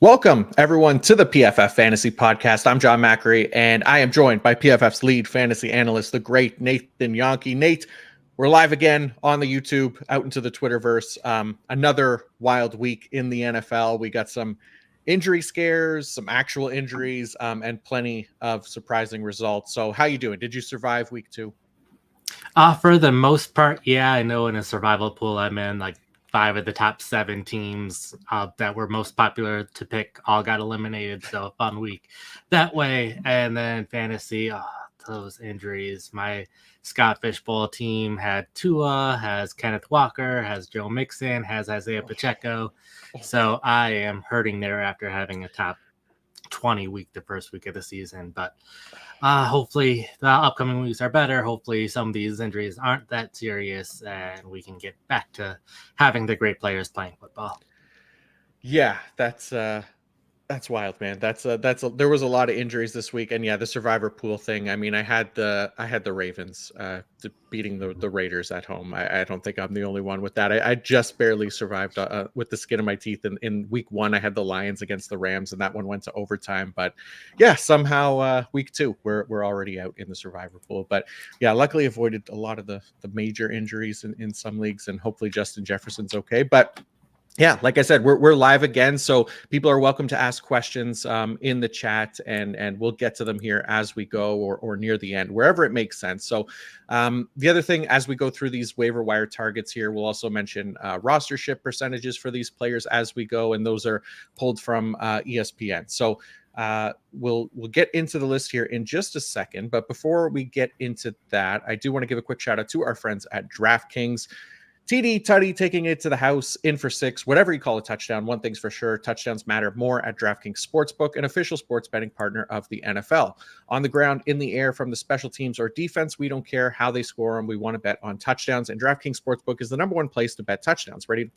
Welcome, everyone, to the PFF Fantasy Podcast. I'm John Macri, and I am joined by PFF's lead fantasy analyst, the great Nathan Jahnke. Nate, we're live again on the YouTube, out into the Twitterverse. Another wild week in the NFL. We got some injury scares, some actual injuries, and plenty of surprising results. So how you doing? Did you survive week 2? For the most part, yeah. I know in a survival pool I'm in, like 5 of the top 7 teams that were most popular to pick all got eliminated. So a fun week that way. And then fantasy, those injuries. My Scott Fishbowl team had Tua, has Kenneth Walker, has Joe Mixon, has Isaiah Pacheco. So I am hurting there after having a top 20 week the first week of the season. But hopefully the upcoming weeks are better. Hopefully some of these injuries aren't that serious and we can get back to having the great players playing football. Yeah, that's wild, man. There was a lot of injuries this week, and yeah, the survivor pool thing. I mean, I had the Ravens beating the Raiders at home. I don't think I'm the only one with that. I just barely survived with the skin of my teeth. In week 1, I had the Lions against the Rams, and that one went to overtime. But yeah, somehow week 2 we're already out in the survivor pool. But yeah, luckily avoided a lot of the major injuries in some leagues, and hopefully Justin Jefferson's okay. But yeah, like I said, we're live again, so people are welcome to ask questions in the chat, and we'll get to them here as we go, or near the end, wherever it makes sense. So the other thing, as we go through these waiver wire targets here, we'll also mention rostership percentages for these players as we go, and those are pulled from ESPN. So we'll get into the list here in just a second, but before we get into that, I do want to give a quick shout out to our friends at DraftKings. TD Tutty taking it to the house, in for 6, whatever you call a touchdown. One thing's for sure, touchdowns matter more at DraftKings Sportsbook, an official sports betting partner of the NFL. On the ground, in the air, from the special teams or defense, we don't care how they score them. We want to bet on touchdowns, and DraftKings Sportsbook is the number one place to bet touchdowns. Ready to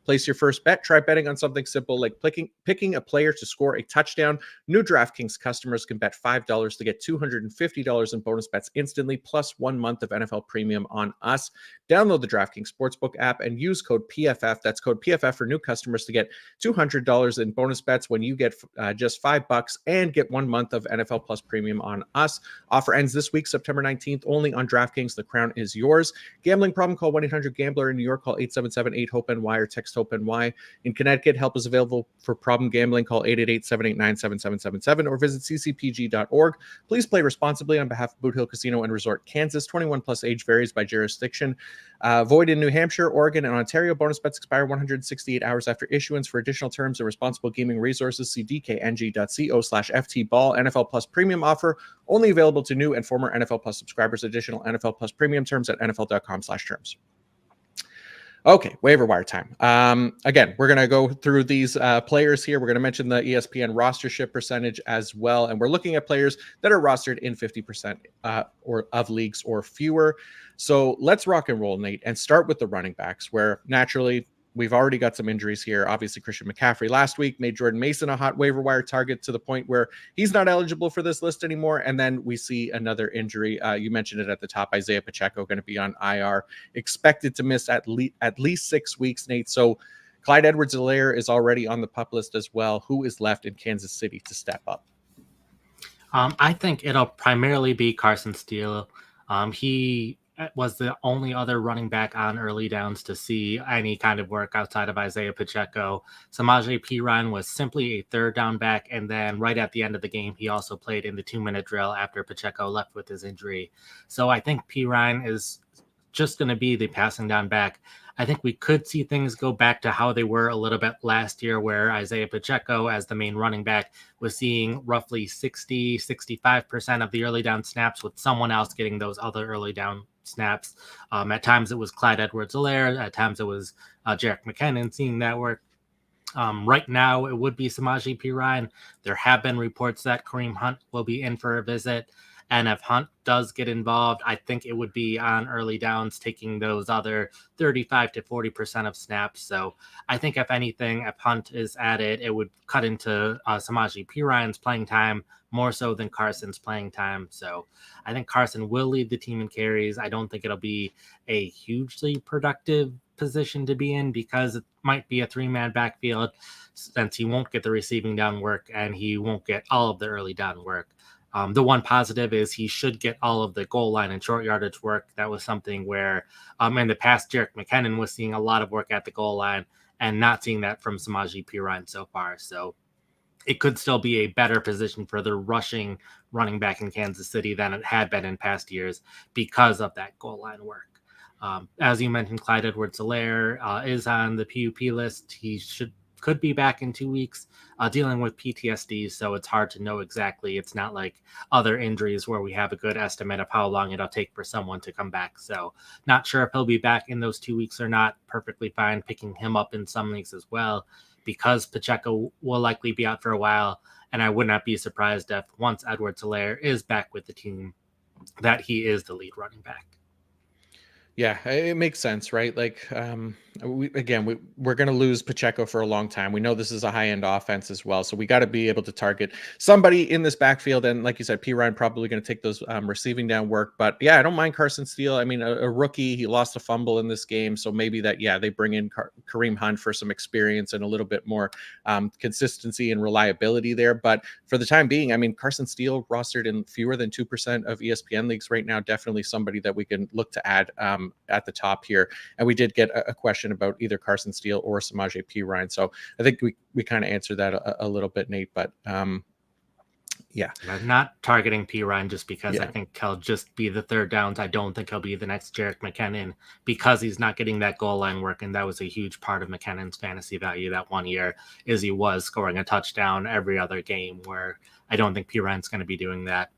place your first bet? Try betting on something simple like picking a player to score a touchdown. New DraftKings customers can bet $5 to get $250 in bonus bets instantly, plus 1 month of NFL premium on us. Download the DraftKings Sportsbook app and use code PFF. That's code PFF for new customers to get $200 in bonus bets when you get just $5 and get 1 month of NFL Plus premium on us. Offer ends this week, September 19th, only on DraftKings. The crown is yours. Gambling problem? Call 1-800-GAMBLER. In New York, call 877-8-HOPE-NY or text HOPE-NY. In Connecticut, help is available for problem gambling. Call 888-789-7777 or visit ccpg.org. Please play responsibly on behalf of Boot Hill Casino and Resort, Kansas. 21 plus, age varies by jurisdiction. Void in New Hampshire, Oregon, and Ontario. Bonus bets expire 168 hours after issuance. For additional terms and responsible gaming resources, see dkng.co/ftball. NFL Plus premium offer only available to new and former NFL Plus subscribers. Additional NFL Plus premium terms at nfl.com/terms. Okay, waiver wire time. Again, we're going to go through these players here. We're going to mention the ESPN rostership percentage as well. And we're looking at players that are rostered in 50% or of leagues or fewer. So let's rock and roll, Nate, and start with the running backs, where naturally we've already got some injuries here. Obviously, Christian McCaffrey last week made Jordan Mason a hot waiver wire target to the point where he's not eligible for this list anymore. And then we see another injury. You mentioned it at the top. Isaiah Pacheco going to be on IR, expected to miss at least 6 weeks, Nate. So Clyde Edwards-Helaire is already on the PUP list as well. Who is left in Kansas City to step up? I think it'll primarily be Carson Steele. He was the only other running back on early downs to see any kind of work outside of Isaiah Pacheco. Samaje Perine was simply a third down back, and then right at the end of the game, he also played in the 2-minute drill after Pacheco left with his injury. So I think Perine is just going to be the passing down back. I think we could see things go back to how they were a little bit last year, where Isaiah Pacheco, as the main running back, was seeing roughly 65% of the early down snaps, with someone else getting those other early down snaps. At times it was Clyde Edwards-Helaire. At times it was Jerick McKinnon seeing that work. Right now it would be Samaje Perine. There have been reports that Kareem Hunt will be in for a visit. And if Hunt does get involved, I think it would be on early downs, taking those other 35 to 40% of snaps. So I think if anything, if Hunt is added, it would cut into Samaje Perine's playing time more so than Carson's playing time. So I think Carson will lead the team in carries. I don't think it'll be a hugely productive position to be in because it might be a 3-man backfield since he won't get the receiving down work and he won't get all of the early down work. The one positive is he should get all of the goal line and short yardage work. That was something where in the past, Jerick McKinnon was seeing a lot of work at the goal line and not seeing that from Samaje Perine so far. So it could still be a better position for the rushing running back in Kansas City than it had been in past years because of that goal line work. As you mentioned, Clyde Edwards-Helaire is on the PUP list. He could be back in 2 weeks dealing with PTSD, so it's hard to know exactly. It's not like other injuries where we have a good estimate of how long it'll take for someone to come back. So not sure if he'll be back in those 2 weeks or not. Perfectly fine picking him up in some leagues as well, because Pacheco will likely be out for a while, and I would not be surprised if once Edwards-Helaire is back with the team that he is the lead running back. Yeah, it makes sense, right? Like, we're going to lose Pacheco for a long time. We know this is a high-end offense as well, so we got to be able to target somebody in this backfield. And like you said, Perine probably going to take those receiving down work. But yeah, I don't mind Carson Steele. I mean, a rookie, he lost a fumble in this game, so maybe that, they bring in Kareem Hunt for some experience and a little bit more consistency and reliability there. But for the time being, I mean, Carson Steele rostered in fewer than 2% of ESPN leagues right now. Definitely somebody that we can look to add at the top here. And we did get a question about either Carson Steele or Samaje Perine. So I think we kind of answered that a little bit, Nate, but yeah. I'm not targeting Perine just because I think he'll just be the third downs. I don't think he'll be the next Jerick McKinnon because he's not getting that goal line work. And that was a huge part of McKinnon's fantasy value that 1 year is he was scoring a touchdown every other game, where I don't think Perine's going to be doing that.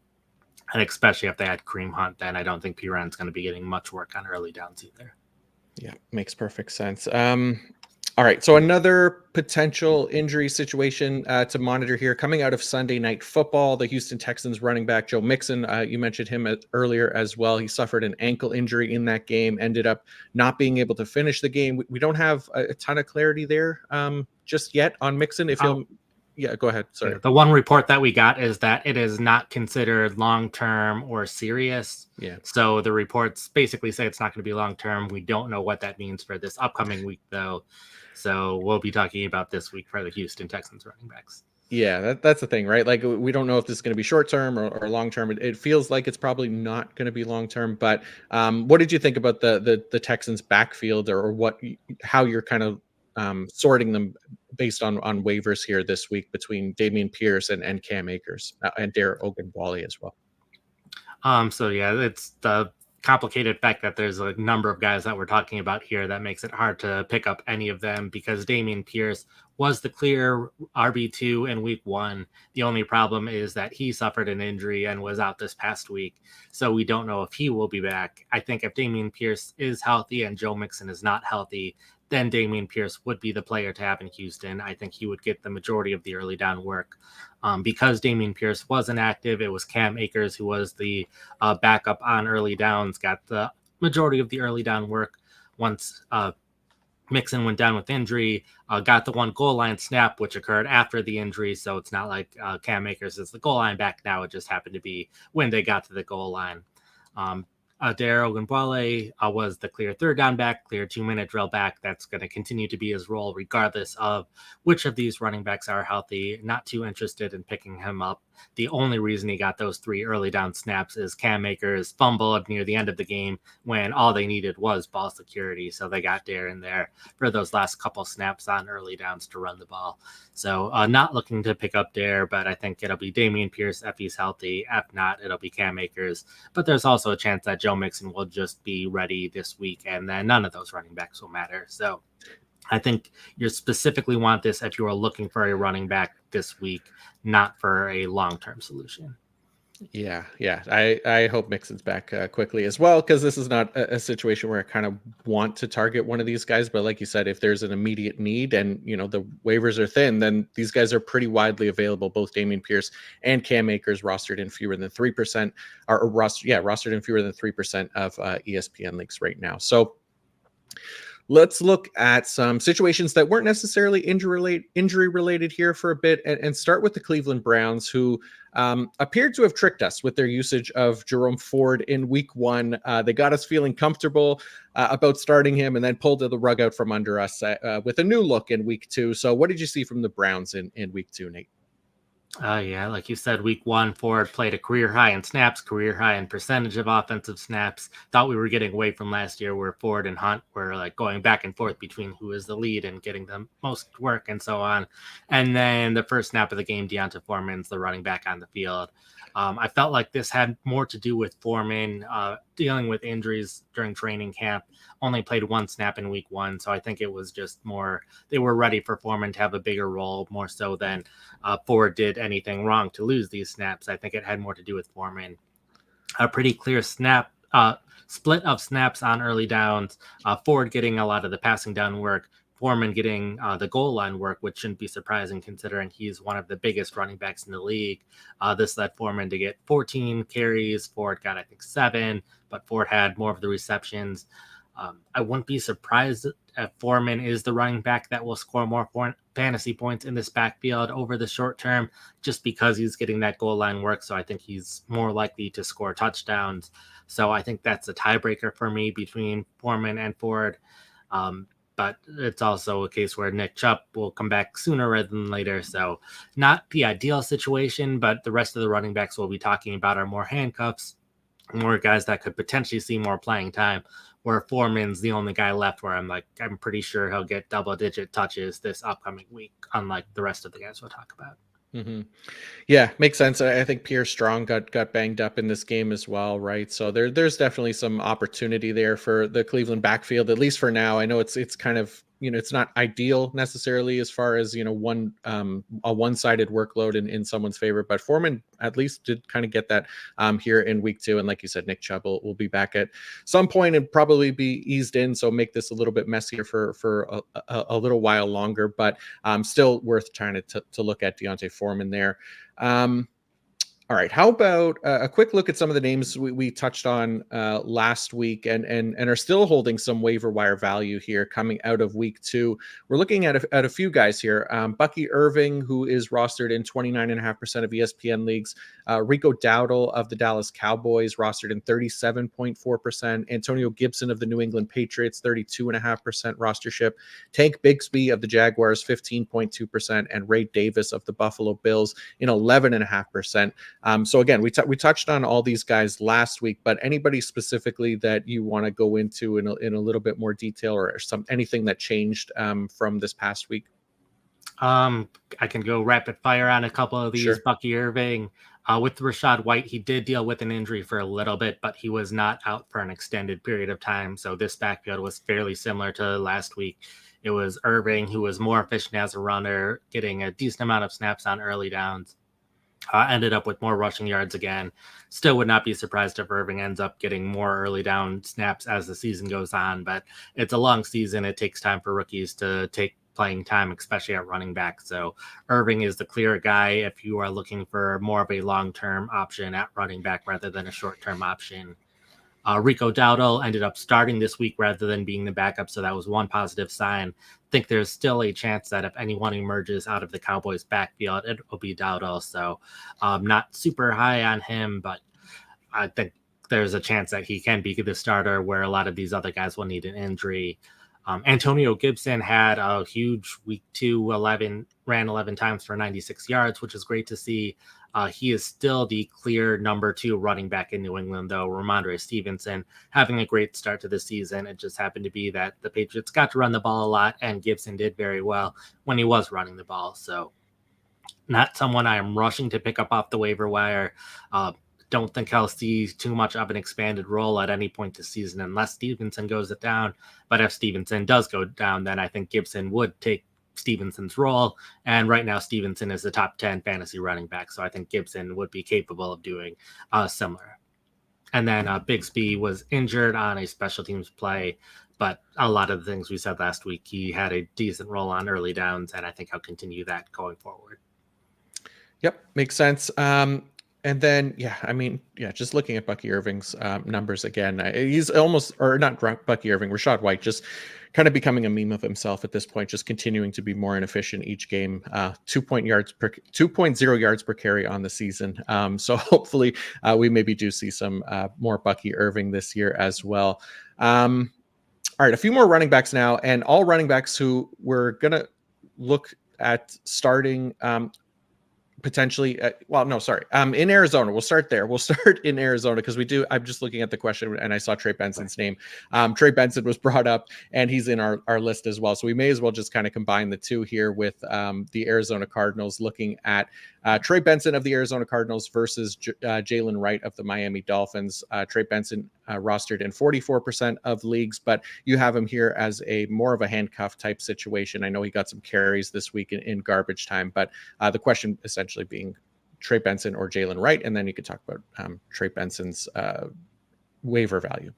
And especially if they had Kareem Hunt, then I don't think Perine's going to be getting much work on early downs either. Yeah, makes perfect sense. All right, so another potential injury situation to monitor here coming out of Sunday Night Football. The Houston Texans running back Joe Mixon, you mentioned him earlier as well. He suffered an ankle injury in that game, ended up not being able to finish the game. We don't have a ton of clarity there just yet on Mixon. If he'll Yeah, go ahead. Sorry. The one report that we got is that it is not considered long-term or serious. Yeah. So the reports basically say it's not going to be long-term. We don't know what that means for this upcoming week, though. So we'll be talking about this week for the Houston Texans running backs. Yeah, that's the thing, right? Like, we don't know if this is going to be short-term or long-term. It feels like it's probably not going to be long-term. But what did you think about the Texans backfield, or how you're kind of sorting them based on waivers here this week between Dameon Pierce and Cam Akers and Dare Ogunbowale as well? So yeah, it's the complicated fact that there's a number of guys that we're talking about here that makes it hard to pick up any of them, because Dameon Pierce was the clear RB2 in week 1. The only problem is that he suffered an injury and was out this past week. So we don't know if he will be back. I think if Dameon Pierce is healthy and Joe Mixon is not healthy, then Dameon Pierce would be the player to have in Houston. I think he would get the majority of the early down work. Because Dameon Pierce wasn't active, it was Cam Akers who was the backup on early downs, got the majority of the early down work once Mixon went down with injury, got the one goal line snap, which occurred after the injury. So it's not like Cam Akers is the goal line back now. It just happened to be when they got to the goal line. Dare Ogunbowale was the clear third down back, clear 2-minute drill back. That's going to continue to be his role regardless of which of these running backs are healthy. Not too interested in picking him up. The only reason he got those 3 early down snaps is Cam Akers fumbled near the end of the game when all they needed was ball security. So they got Dare in there for those last couple snaps on early downs to run the ball. So not looking to pick up Dare, but I think it'll be Dameon Pierce if he's healthy. If not, it'll be Cam Akers. But there's also a chance that Joe Mixon will just be ready this week, and then none of those running backs will matter. So I think you specifically want this if you are looking for a running back this week, not for a long-term solution. Yeah. I hope Mixon's back quickly as well, because this is not a situation where I kind of want to target one of these guys. But like you said, if there's an immediate need and, the waivers are thin, then these guys are pretty widely available. Both Dameon Pierce and Cam Akers rostered in fewer than 3% rostered in fewer than 3% of ESPN leagues right now. So let's look at some situations that weren't necessarily injury related here for a bit, and start with the Cleveland Browns, who appeared to have tricked us with their usage of Jerome Ford in week 1. They got us feeling comfortable about starting him, and then pulled the rug out from under us with a new look in week 2. So what did you see from the Browns in week 2, Nate? Yeah, like you said, week 1, Ford played a career high in snaps, career high in percentage of offensive snaps. Thought we were getting away from last year where Ford and Hunt were like going back and forth between who is the lead and getting the most work and so on. And then the first snap of the game, D'Onta Foreman's the running back on the field. I felt like this had more to do with Foreman dealing with injuries during training camp. Only played 1 snap in week 1, so I think it was just more they were ready for Foreman to have a bigger role, more so than Ford did anything wrong to lose these snaps. I think it had more to do with Foreman. A pretty clear split of snaps on early downs. Ford getting a lot of the passing down work. Foreman getting the goal line work, which shouldn't be surprising considering he's one of the biggest running backs in the league. This led Foreman to get 14 carries. Ford got, I think, 7, but Ford had more of the receptions. I wouldn't be surprised if Foreman is the running back that will score more fantasy points in this backfield over the short term, just because he's getting that goal line work. So I think he's more likely to score touchdowns. So I think that's a tiebreaker for me between Foreman and Ford. But it's also a case where Nick Chubb will come back sooner rather than later. So not the ideal situation, but the rest of the running backs we'll be talking about are more handcuffs, more guys that could potentially see more playing time, where Foreman's the only guy left where I'm pretty sure he'll get double-digit touches this upcoming week, unlike the rest of the guys we'll talk about. Mm-hmm. Yeah, makes sense. I think Pierre Strong got banged up in this game as well, right? So there's definitely some opportunity there for the Cleveland backfield, at least for now. I know it's kind of, it's not ideal necessarily as far as, a one-sided workload in someone's favor, but Foreman at least did kind of get that here in week 2. And like you said, Nick Chubb will be back at some point and probably be eased in. So make this a little bit messier for a little while longer, but still worth trying to look at D'Onta Foreman there. All right. How about a quick look at some of the names we touched on last week and are still holding some waiver wire value here coming out of week 2. We're looking at a few guys here. Bucky Irving, who is rostered in 29.5% of ESPN leagues. Rico Dowdle of the Dallas Cowboys, rostered in 37.4%. Antonio Gibson of the New England Patriots, 32.5% rostership. Tank Bigsby of the Jaguars, 15.2%. And Ray Davis of the Buffalo Bills in 11.5%. So again, we touched on all these guys last week, but anybody specifically that you want to go into in a little bit more detail, or anything that changed from this past week? I can go rapid fire on a couple of these. Sure. Bucky Irving, with Rachaad White, he did deal with an injury for a little bit, but he was not out for an extended period of time. So this backfield was fairly similar to last week. It was Irving, who was more efficient as a runner, getting a decent amount of snaps on early downs. Ended up with more rushing yards again. Still would not be surprised if Irving ends up getting more early down snaps as the season goes on, but it's a long season. It takes time for rookies to take playing time, especially at running back. So Irving is the clear guy if you are looking for more of a long-term option at running back rather than a short-term option. Rico Dowdle ended up starting this week rather than being the backup, so that was one positive sign. I think there's still a chance that if anyone emerges out of the Cowboys backfield, it will be Dowdle. So not super high on him, but I think there's a chance that he can be the starter where a lot of these other guys will need an injury. Antonio Gibson had a huge week 2, ran 11 times for 96 yards, which is great to see. He is still the clear number 2 running back in New England, though. Ramondre Stevenson having a great start to the season. It just happened to be that the Patriots got to run the ball a lot, and Gibson did very well when he was running the ball. So not someone I am rushing to pick up off the waiver wire. Don't think I'll see too much of an expanded role at any point this season unless Stevenson goes down. But if Stevenson does go down, then I think Gibson would take Stevenson's role. And right now, Stevenson is the top 10 fantasy running back. So I think Gibson would be capable of doing similar. And then Bigsby was injured on a special teams play. But a lot of the things we said last week, he had a decent role on early downs. And I think I'll continue that going forward. Yep, makes sense. And then, just looking at Bucky Irving's numbers again, he's almost, or not Bucky Irving, Rachaad White, just kind of becoming a meme of himself at this point, just continuing to be more inefficient each game. 2.0 yards per carry on the season. So hopefully we maybe do see some more Bucky Irving this year as well. All right, a few more running backs now, and all running backs who we're going to look at starting potentially in Arizona. We'll start there. We'll start in Arizona because I'm just looking at the question and I saw Trey Benson's name. Trey Benson was brought up and he's in our list as well. So we may as well just kind of combine the two here with the Arizona Cardinals, looking at Trey Benson of the Arizona Cardinals versus Jaylen Wright of the Miami Dolphins. Trey Benson rostered in 44% of leagues, but you have him here as a more of a handcuff type situation. I know he got some carries this week in garbage time, but the question essentially being Trey Benson or Jaylen Wright, and then you could talk about Trey Benson's waiver value.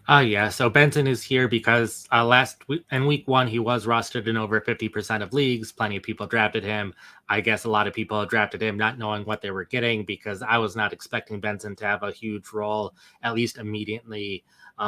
Yeah, so Benson is here because last week in week 1, he was rostered in over 50% of leagues. Plenty of people drafted him. I guess a lot of people drafted him not knowing what they were getting, because I was not expecting Benson to have a huge role, at least immediately.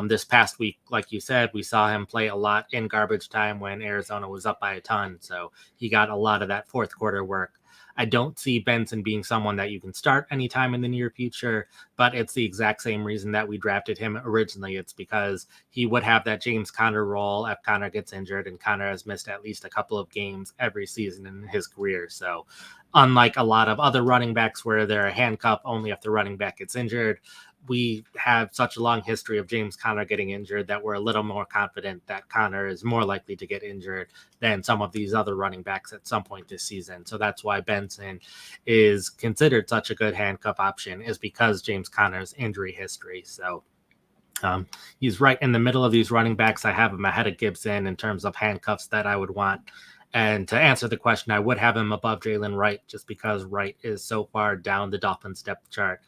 This past week, like you said, we saw him play a lot in garbage time when Arizona was up by a ton. So he got a lot of that fourth quarter work. I don't see Benson being someone that you can start anytime in the near future, but it's the exact same reason that we drafted him originally. It's because he would have that James Conner role if Conner gets injured, and Conner has missed at least a couple of games every season in his career. So unlike a lot of other running backs where they're a handcuff only if the running back gets injured, we have such a long history of James Conner getting injured that we're a little more confident that Conner is more likely to get injured than some of these other running backs at some point this season. So that's why Benson is considered such a good handcuff option, is because James Conner's injury history. So he's right in the middle of these running backs. I have him ahead of Gibson in terms of handcuffs that I would want. And to answer the question, I would have him above Jaylen Wright just because Wright is so far down the Dolphins depth chart.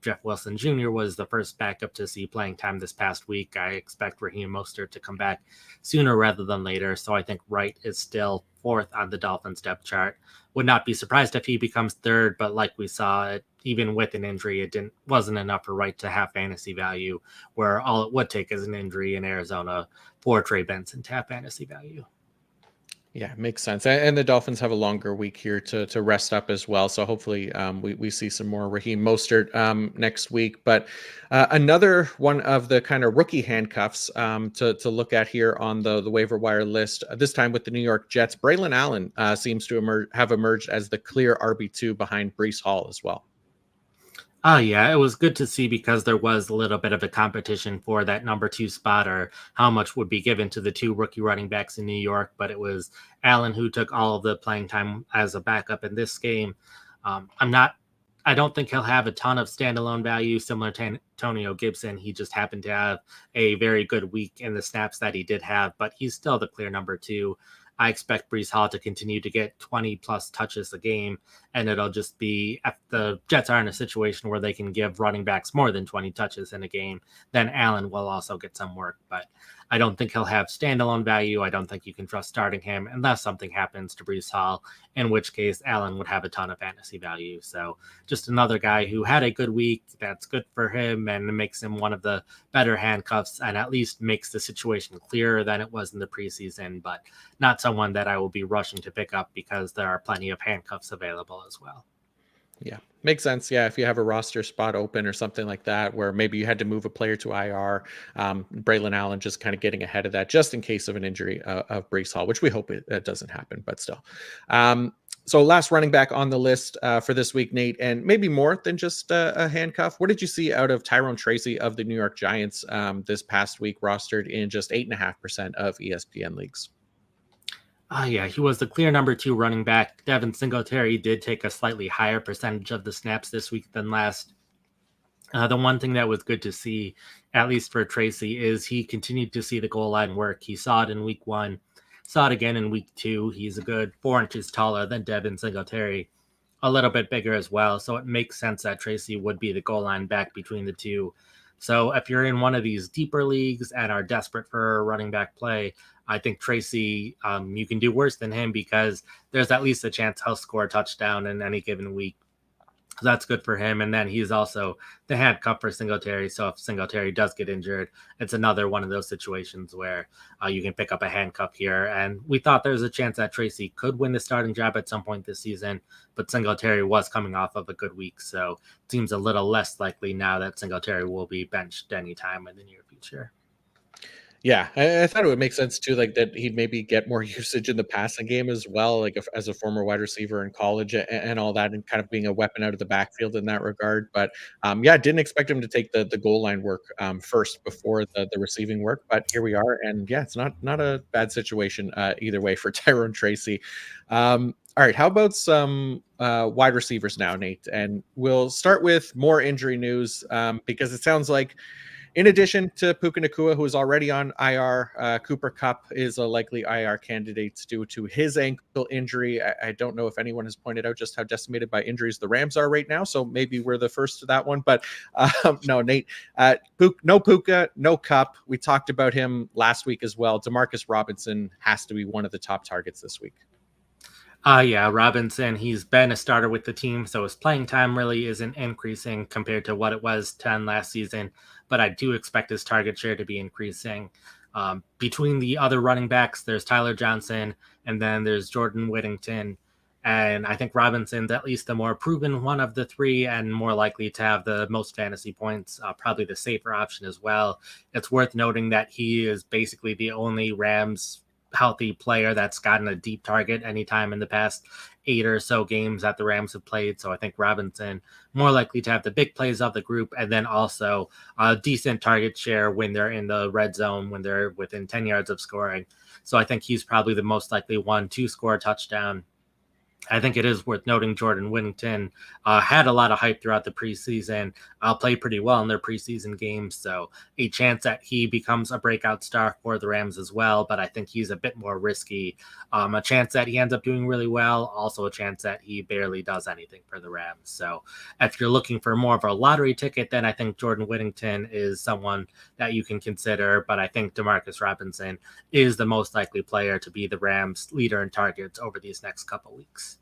Jeff Wilson Jr. was the first backup to see playing time this past week. I expect Raheem Mostert to come back sooner rather than later. So I think Wright is still fourth on the Dolphins depth chart. Would not be surprised if he becomes third, but like we saw, even with an injury, it wasn't enough for Wright to have fantasy value, where all it would take is an injury in Arizona for Trey Benson to have fantasy value. Yeah, makes sense. And the Dolphins have a longer week here to rest up as well. So hopefully we see some more Raheem Mostert next week. But another one of the kind of rookie handcuffs to look at here on the waiver wire list, this time with the New York Jets, Briar Allen seems to have emerged as the clear RB2 behind Breece Hall as well. Oh, yeah, it was good to see because there was a little bit of a competition for that number 2 spot, or how much would be given to the two rookie running backs in New York. But it was Allen who took all of the playing time as a backup in this game. I don't think he'll have a ton of standalone value similar to Antonio Gibson. He just happened to have a very good week in the snaps that he did have, but he's still the clear number 2. I expect Breece Hall to continue to get 20 plus touches a game, and it'll just be if the Jets are in a situation where they can give running backs more than 20 touches in a game, then Allen will also get some work. But I don't think he'll have standalone value. I don't think you can trust starting him unless something happens to Breece Hall, in which case Allen would have a ton of fantasy value. So just another guy who had a good week. That's good for him and makes him one of the better handcuffs, and at least makes the situation clearer than it was in the preseason, but not someone that I will be rushing to pick up because there are plenty of handcuffs available as well. Yeah, makes sense. Yeah, if you have a roster spot open or something like that, where maybe you had to move a player to IR, Briar Allen just kind of getting ahead of that just in case of an injury of Breece Hall, which we hope it doesn't happen, but still. So last running back on the list for this week, Nate, and maybe more than just a handcuff. What did you see out of Tyrone Tracy of the New York Giants this past week, rostered in just 8.5% of ESPN leagues? Yeah, he was the clear number 2 running back. Devin Singletary did take a slightly higher percentage of the snaps this week than last. The one thing that was good to see, at least for Tracy, is he continued to see the goal line work. He saw it in week 1, saw it again in week 2. He's a good 4 inches taller than Devin Singletary, a little bit bigger as well. So it makes sense that Tracy would be the goal line back between the two. So if you're in one of these deeper leagues and are desperate for a running back play, I think Tracy, you can do worse than him because there's at least a chance he'll score a touchdown in any given week. That's good for him. And then he's also the handcuff for Singletary. So if Singletary does get injured, it's another one of those situations where you can pick up a handcuff here. And we thought there was a chance that Tracy could win the starting job at some point this season, but Singletary was coming off of a good week. So it seems a little less likely now that Singletary will be benched anytime in the near future. Yeah, I thought it would make sense too, like that he'd maybe get more usage in the passing game as well, like as a former wide receiver in college and all that, and kind of being a weapon out of the backfield in that regard. But yeah, didn't expect him to take the goal line work first before the receiving work. But here we are, and yeah, it's not a bad situation either way for Tyrone Tracy. All right, how about some wide receivers now, Nate? And we'll start with more injury news because it sounds like, in addition to Puka Nacua, who is already on IR, Cooper Kupp is a likely IR candidate due to his ankle injury. I don't know if anyone has pointed out just how decimated by injuries the Rams are right now, so maybe we're the first to that one. But no, Nate, no Puka, no Kupp. We talked about him last week as well. Demarcus Robinson has to be one of the top targets this week. Yeah, Robinson, he's been a starter with the team, so his playing time really isn't increasing compared to what it was 10 last season, but I do expect his target share to be increasing. Between the other running backs, there's Tyler Johnson, and then there's Jordan Whittington, and I think Robinson's at least the more proven one of the three and more likely to have the most fantasy points, probably the safer option as well. It's worth noting that he is basically the only Rams healthy player that's gotten a deep target anytime in the past 8 or so games that the Rams have played. So I think Robinson more likely to have the big plays of the group, and then also a decent target share when they're in the red zone, when they're within 10 yards of scoring. So I think he's probably the most likely one to score a touchdown. I think it is worth noting Jordan Whittington had a lot of hype throughout the preseason, played pretty well in their preseason games. So a chance that he becomes a breakout star for the Rams as well. But I think he's a bit more risky. A chance that he ends up doing really well. Also a chance that he barely does anything for the Rams. So if you're looking for more of a lottery ticket, then I think Jordan Whittington is someone that you can consider. But I think Demarcus Robinson is the most likely player to be the Rams leader in targets over these next couple weeks.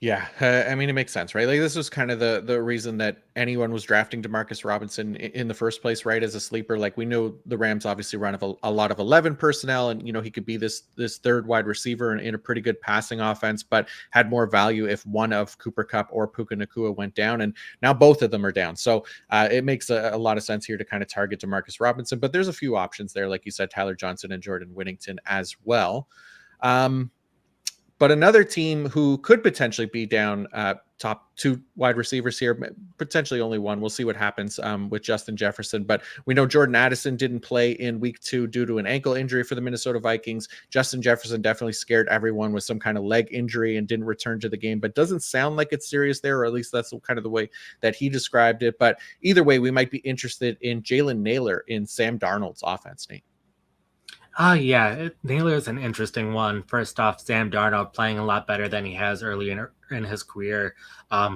Yeah, I mean, it makes sense, right? Like this was kind of the reason that anyone was drafting Demarcus Robinson in the first place, right? As a sleeper, like we know the Rams obviously run a lot of 11 personnel, and he could be this third wide receiver in a pretty good passing offense, but had more value if one of Cooper Kupp or Puka Nacua went down, and now both of them are down. So it makes a lot of sense here to kind of target Demarcus Robinson, but there's a few options there, like you said, Tyler Johnson and Jordan Whittington as well. But another team who could potentially be down top 2 wide receivers here, potentially only one. We'll see what happens with Justin Jefferson. But we know Jordan Addison didn't play in week 2 due to an ankle injury for the Minnesota Vikings. Justin Jefferson definitely scared everyone with some kind of leg injury and didn't return to the game, but doesn't sound like it's serious there, or at least that's kind of the way that he described it. But either way, we might be interested in Jalen Naylor in Sam Darnold's offense, Nate. Yeah, Naylor is an interesting one. First off, Sam Darnold playing a lot better than he has early in his career.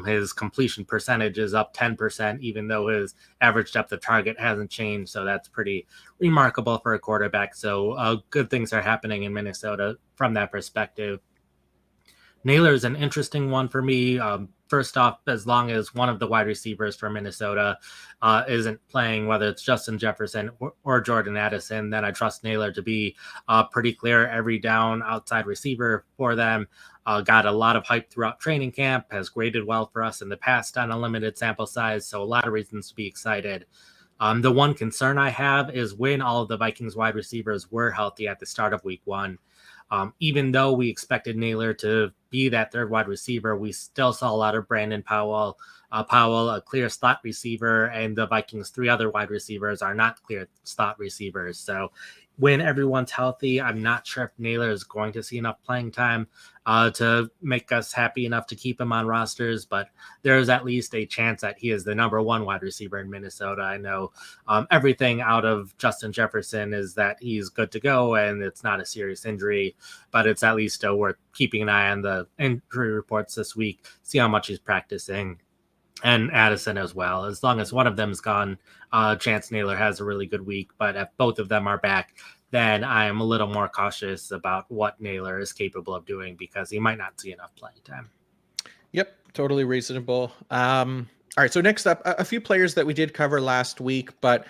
His completion percentage is up 10%, even though his average depth of target hasn't changed. So that's pretty remarkable for a quarterback. So good things are happening in Minnesota from that perspective. Naylor is an interesting one for me. First off, as long as one of the wide receivers for Minnesota isn't playing, whether it's Justin Jefferson or Jordan Addison, then I trust Naylor to be pretty clear every down outside receiver for them. Got a lot of hype throughout training camp, has graded well for us in the past on a limited sample size, so a lot of reasons to be excited. The one concern I have is when all of the Vikings wide receivers were healthy at the start of week 1. Even though we expected Naylor to be that third wide receiver, we still saw a lot of Brandon Powell, a clear slot receiver, and the Vikings' 3 other wide receivers are not clear slot receivers. So when everyone's healthy, I'm not sure if Naylor is going to see enough playing time to make us happy enough to keep him on rosters, but there's at least a chance that he is the number 1 wide receiver in Minnesota. I know everything out of Justin Jefferson is that he's good to go and it's not a serious injury, but it's at least still worth keeping an eye on the injury reports this week, see how much he's practicing. And Addison as well. As long as one of them's gone, Chance Naylor has a really good week. But if both of them are back, then I am a little more cautious about what Naylor is capable of doing because he might not see enough playing time. Yep, totally reasonable. All right, so next up, a few players that we did cover last week, but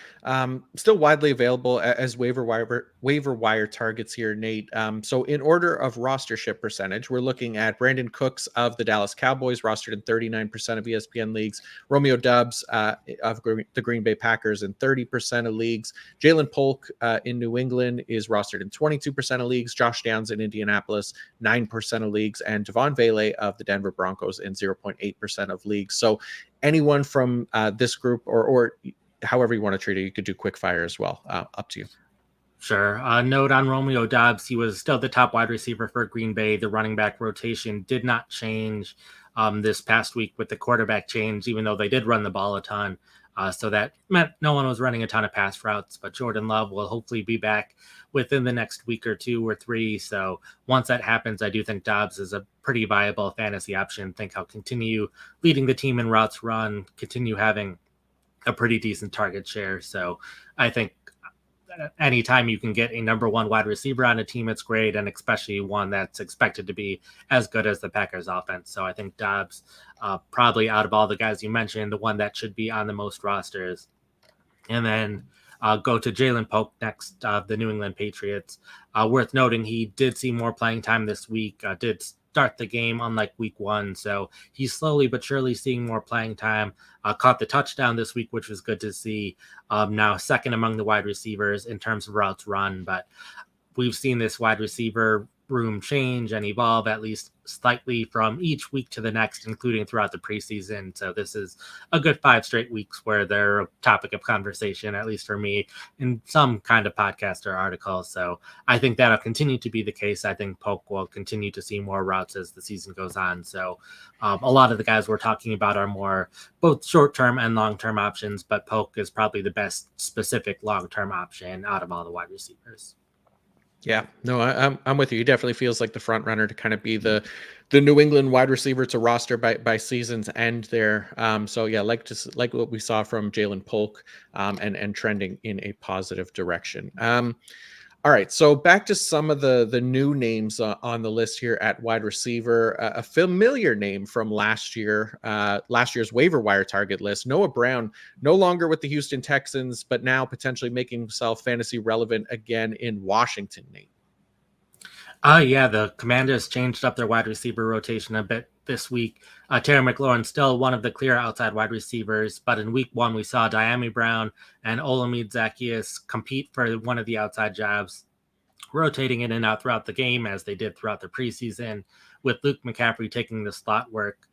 still widely available as waiver wire targets here, Nate. So in order of rostership percentage, we're looking at Brandon Cooks of the Dallas Cowboys, rostered in 39% of ESPN leagues. Romeo Doubs of the Green Bay Packers in 30% of leagues. Jalen Polk in New England is rostered in 22% of leagues. Josh Downs in Indianapolis, 9% of leagues, and Devon Vele of the Denver Broncos in 0.8% of leagues. So anyone from this group or however you want to treat it, you could do quick fire as well. Up to you. Sure. Note on Romeo Doubs, he was still the top wide receiver for Green Bay. The running back rotation did not change this past week with the quarterback change, even though they did run the ball a ton. So that meant no one was running a ton of pass routes, but Jordan Love will hopefully be back within the next week or 2 or 3. So once that happens, I do think Doubs is a pretty viable fantasy option. Think he'll continue leading the team in routes run, continue having a pretty decent target share. So I think anytime you can get a number one wide receiver on a team, it's great, and especially one that's expected to be as good as the Packers offense. So I think Doubs, probably out of all the guys you mentioned, the one that should be on the most rosters. And then go to Jalen Polk next, the New England Patriots. Worth noting, he did see more playing time this week, did start the game unlike week 1. So he's slowly but surely seeing more playing time. Caught the touchdown this week, which was good to see. Now second among the wide receivers in terms of routes run, but we've seen this wide receiver room change and evolve at least slightly from each week to the next, including throughout the preseason. So this is a good 5 straight weeks where they're a topic of conversation, at least for me, in some kind of podcast or article. So I think that'll continue to be the case. I think Polk will continue to see more routes as the season goes on. So a lot of the guys we're talking about are more both short-term and long-term options, but Polk is probably the best specific long-term option out of all the wide receivers. Yeah, no, I'm with you. He definitely feels like the front runner to kind of be the New England wide receiver to roster by season's end there. So yeah, like what we saw from Jalen Polk, and trending in a positive direction. All right, so back to some of the new names on the list here at wide receiver. A familiar name from last year's waiver wire target list. Noah Brown, no longer with the Houston Texans, but now potentially making himself fantasy relevant again in Washington, Nate. Yeah, the Commanders changed up their wide receiver rotation a bit this week. Terry McLaurin still one of the clear outside wide receivers, but in week 1 we saw Diami Brown and Olamide Zaccheaus compete for one of the outside jobs, rotating in and out throughout the game as they did throughout the preseason, with Luke McCaffrey taking the slot work.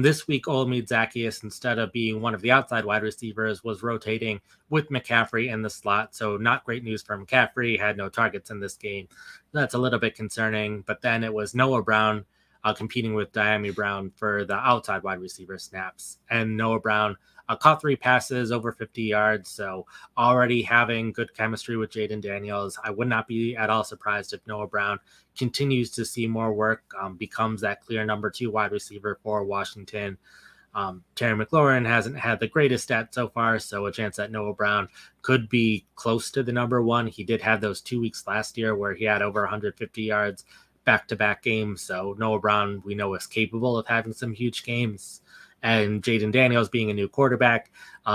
This week, Olamide Zaccheaus, instead of being one of the outside wide receivers, was rotating with McCaffrey in the slot. So not great news for McCaffrey. Had no targets in this game. That's a little bit concerning. But then it was Noah Brown competing with Diami Brown for the outside wide receiver snaps. And Noah Brown caught 3 passes over 50 yards. So already having good chemistry with Jaden Daniels. I would not be at all surprised if Noah Brown continues to see more work, becomes that clear number 2 wide receiver for Washington. Terry McLaurin hasn't had the greatest stat so far, so a chance that Noah Brown could be close to the number 1. He did have those 2 weeks last year where he had over 150 yards back-to-back games. So Noah Brown, we know, is capable of having some huge games. And Jaden Daniels, being a new quarterback,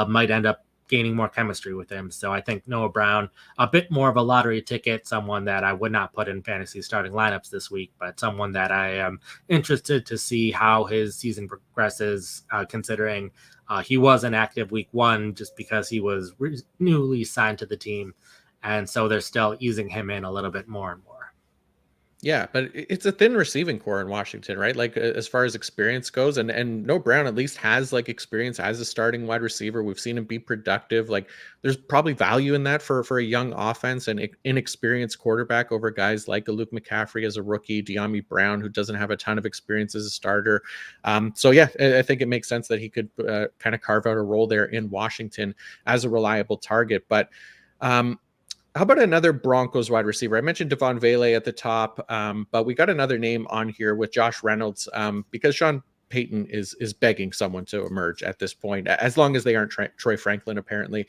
might end up gaining more chemistry with him. So I think Noah Brown, a bit more of a lottery ticket, someone that I would not put in fantasy starting lineups this week, but someone that I am interested to see how his season progresses, considering he was inactive week 1 just because he was newly signed to the team. And so they're still easing him in a little bit more and more. Yeah, but it's a thin receiving core in Washington, right? Like as far as experience goes, and Noah Brown at least has like experience as a starting wide receiver. We've seen him be productive. Like there's probably value in that for a young offense and inexperienced quarterback over guys like a Luke McCaffrey as a rookie, Diami Brown, who doesn't have a ton of experience as a starter. So yeah, I think it makes sense that he could kind of carve out a role there in Washington as a reliable target. But how about another Broncos wide receiver? I mentioned Devon Vele at the top, but we got another name on here with Josh Reynolds, because Sean Payton is begging someone to emerge at this point, as long as they aren't Troy Franklin, apparently.